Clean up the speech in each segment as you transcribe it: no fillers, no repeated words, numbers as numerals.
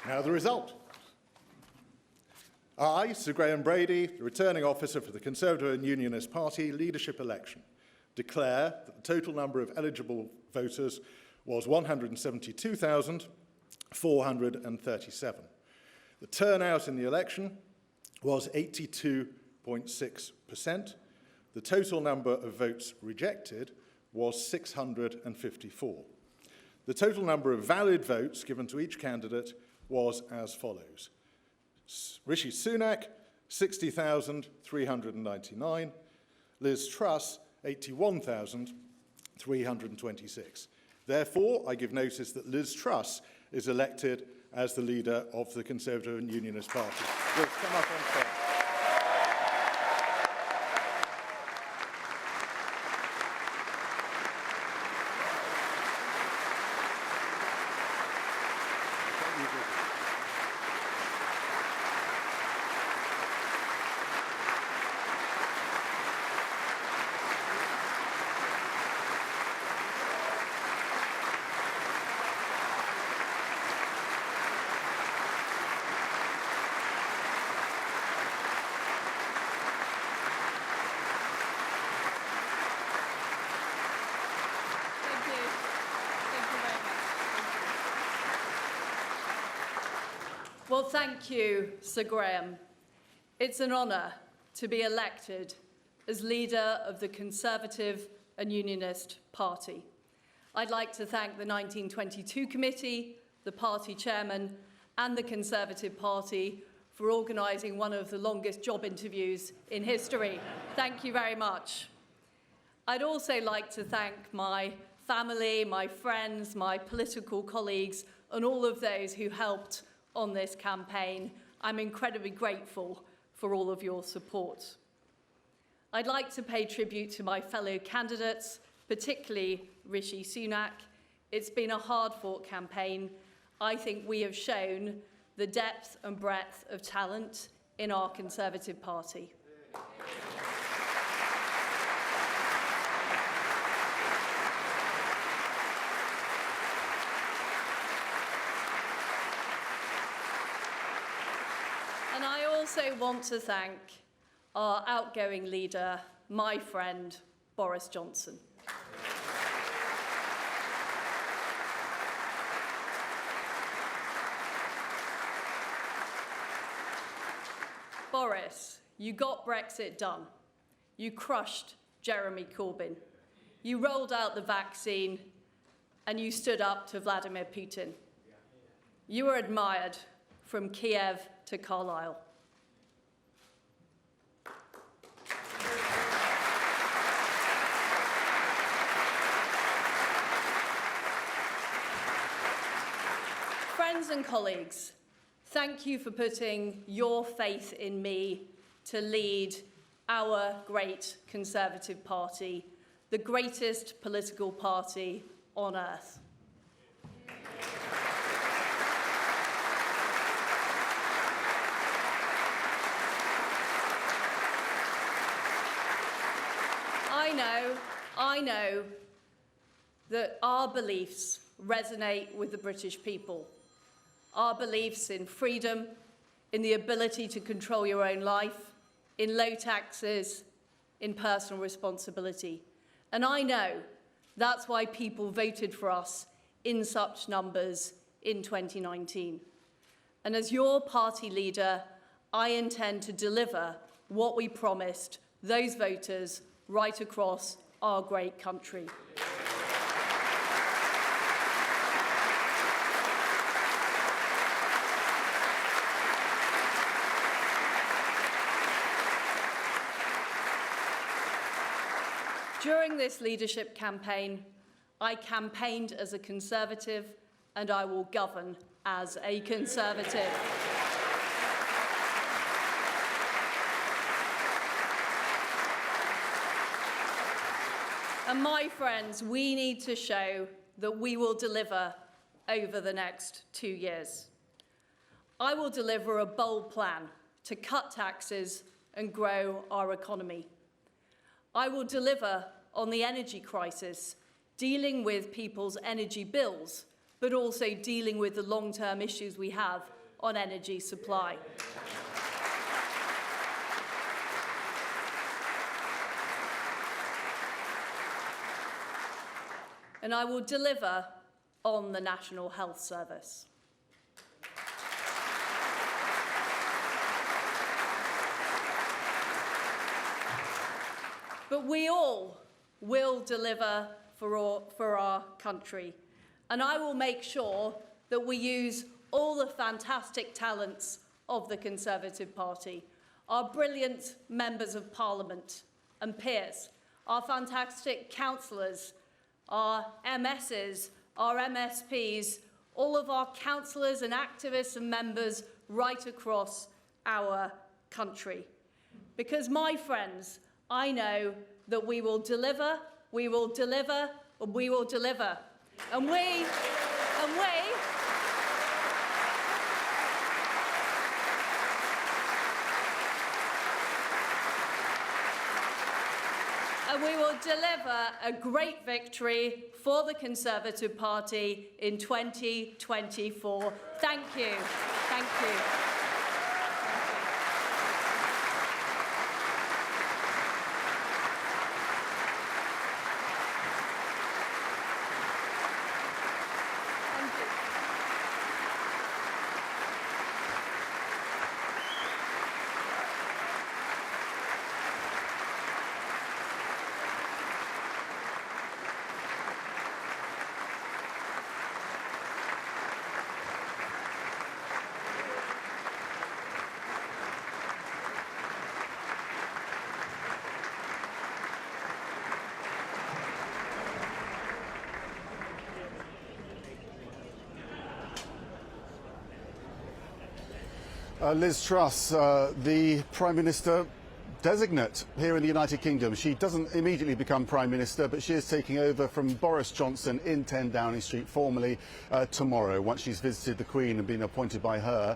Now the result. I, Sir Graham Brady, the returning officer for the Conservative and Unionist Party leadership election, declare that the total number of eligible voters was 172,437. The turnout in the election was 82.6%. The total number of votes rejected was 654. The total number of valid votes given to each candidate was as follows. Rishi Sunak, 60,399. Liz Truss, 81,326. Therefore, I give notice that Liz Truss is elected as the leader of the Conservative and Unionist Party. Will come up on stage. Well, thank you, Sir Graham. It's an honour to be elected as leader of the Conservative and Unionist Party. I'd like to thank the 1922 committee, the party chairman, and the Conservative Party for organising one of the longest job interviews in history. Thank you very much. I'd also like to thank my family, my friends, my political colleagues, and all of those who helped on this campaign. I'm incredibly grateful for all of your support. I'd like to pay tribute to my fellow candidates, particularly Rishi Sunak. It's been a hard-fought campaign. I think we have shown the depth and breadth of talent in our Conservative Party. And I also want to thank our outgoing leader, my friend, Boris Johnson. Boris, you got Brexit done. You crushed Jeremy Corbyn. You rolled out the vaccine and you stood up to Vladimir Putin. You were admired from Kiev to Carlisle. Friends and colleagues, thank you for putting your faith in me to lead our great Conservative Party, the greatest political party on earth. I know that our beliefs resonate with the British people. Our beliefs in freedom, in the ability to control your own life, in low taxes, in personal responsibility. And I know that's why people voted for us in such numbers in 2019. And as your party leader, I intend to deliver what we promised those voters right across our great country. During this leadership campaign, I campaigned as a Conservative and I will govern as a Conservative. And my friends, we need to show that we will deliver over the next 2 years. I will deliver a bold plan to cut taxes and grow our economy. I will deliver on the energy crisis, dealing with people's energy bills, but also dealing with the long-term issues we have on energy supply. And I will deliver on the National Health Service. But we all will deliver for our country. And I will make sure that we use all the fantastic talents of the Conservative Party, our brilliant members of Parliament and peers, our fantastic councillors, our MSs, our MSPs, all of our councillors and activists and members right across our country. Because, my friends, I know that we will deliver, we will deliver, and we will deliver. And we will deliver a great victory for the Conservative Party in 2024. Thank you. Thank you. Liz Truss, the Prime Minister designate here in the United Kingdom. She doesn't immediately become Prime Minister, but she is taking over from Boris Johnson in 10 Downing Street formally tomorrow, once she's visited the Queen and been appointed by her.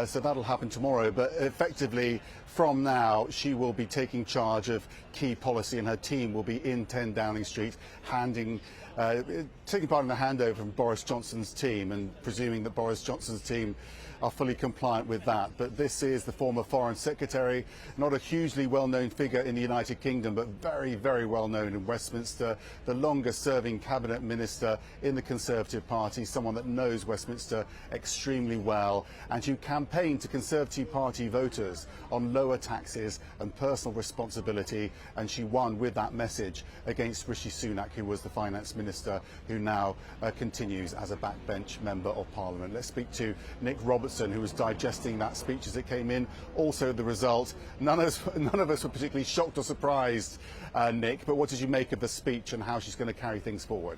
So that'll happen tomorrow. But effectively, from now, she will be taking charge of key policy, and her team will be in 10 Downing Street, taking part in the handover from Boris Johnson's team, and presuming that Boris Johnson's team are fully compliant with that. But this is the former Foreign Secretary, not a hugely well-known figure in the United Kingdom, but very, very well-known in Westminster, the longest-serving cabinet minister in the Conservative Party, someone that knows Westminster extremely well, and who campaigned to Conservative Party voters on lower taxes and personal responsibility, and she won with that message against Rishi Sunak, who was the finance minister, who now continues as a backbench member of Parliament. Let's speak to Nick Robertson, who was digesting that speech as it came in, also the result. None of us were particularly shocked or surprised, Nick, but what did you make of the speech and how she's going to carry things forward?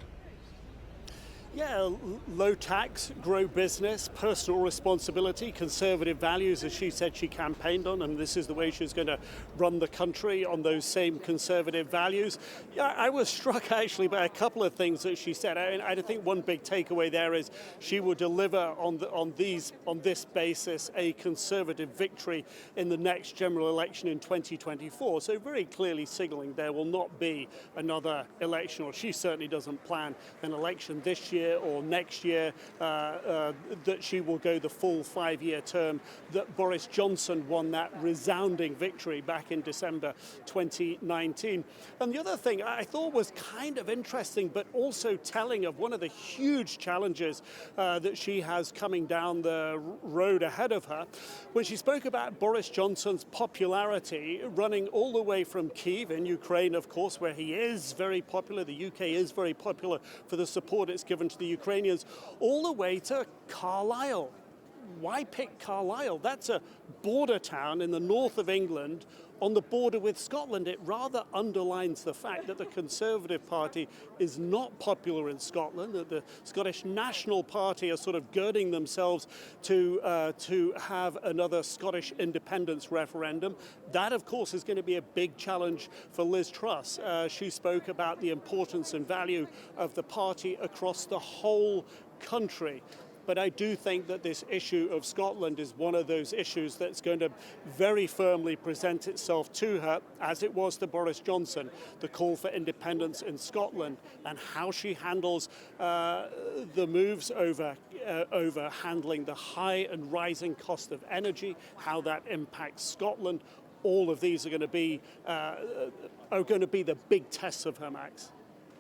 Yeah, low tax, grow business, personal responsibility, conservative values, as she said she campaigned on, and this is the way she's going to run the country, on those same conservative values. Yeah, I was struck actually by a couple of things that she said. I think one big takeaway there is she will deliver on this basis a conservative victory in the next general election in 2024. So very clearly signalling there will not be another election, or she certainly doesn't plan an election this year or next year, that she will go the full 5-year term, that Boris Johnson won that resounding victory back in December 2019. And the other thing I thought was kind of interesting, but also telling of one of the huge challenges that she has coming down the road ahead of her, when she spoke about Boris Johnson's popularity running all the way from Kyiv in Ukraine, of course, where he is very popular. The UK is very popular for the support it's given to the Ukrainians, all the way to Carlisle. Why pick Carlisle? That's a border town in the north of England on the border with Scotland. It rather underlines the fact that the Conservative Party is not popular in Scotland, that the Scottish National Party are sort of girding themselves to have another Scottish independence referendum. That, of course, is going to be a big challenge for Liz Truss. She spoke about the importance and value of the party across the whole country. But I do think that this issue of Scotland is one of those issues that's going to very firmly present itself to her, as it was to Boris Johnson, the call for independence in Scotland, and how she handles the moves over handling the high and rising cost of energy, how that impacts Scotland. All of these are going to be the big tests of her, Max.